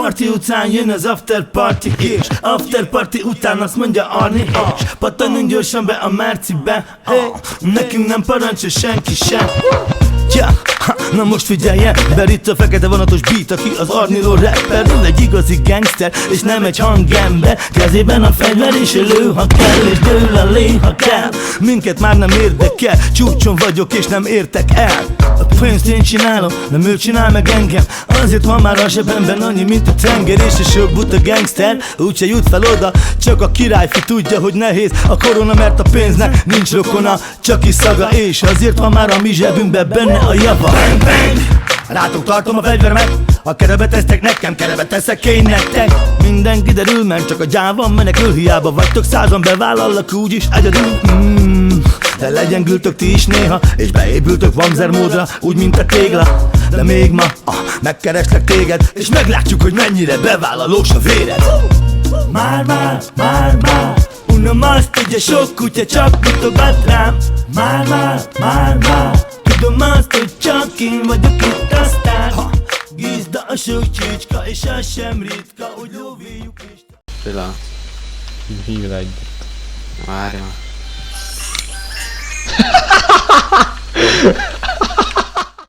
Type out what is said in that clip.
Party után jön az after party és after party után azt mondja Arni és pattanjunk gyorsan be a Mercibe. Nekünk nem parancsol senki sem. Na most figyeljen, mert itt a fekete vonatos beat, aki az Arniló rapper. Ő egy igazi gangster, és nem egy hangember. Kezében a fegyver és lő, ha kell, és dől a lé, ha kell. Minket már nem érdekel, csúcson vagyok és nem értek el. A pénzt én csinálom, nem ő csinál meg engem. Azért van már a zsebemben annyi, mint a tenger. És a sok buta gangster úgyse jut fel oda. Csak a királyfi tudja, hogy nehéz a korona, mert a pénznek nincs rokona, csak is szaga. És azért van már a mi zsebünkben benne a java. Bang, bang! Rátok tartom a fegyveremet. Ha kerebe tesztek nekem, kerebe teszek én nektek. Minden kiderül, mert csak a gyáva menekül. Hiába vagytok százan, bevállalak úgyis egyedül. De legyengültök ti is néha, és beépültök vamzer módra, úgy mint a tégla. De még ma megkereslek téged, és meglátjuk, hogy mennyire bevállalós a véred. Már, unom azt, ugye sok kutya csak mutogat rám. Már, tudom azt, hogy csak én vagyok itt a sztár. Gizda a sok csicska, és az sem ritka, hogy lóvéjuk is. Csilla, hívd egyet. Várj már.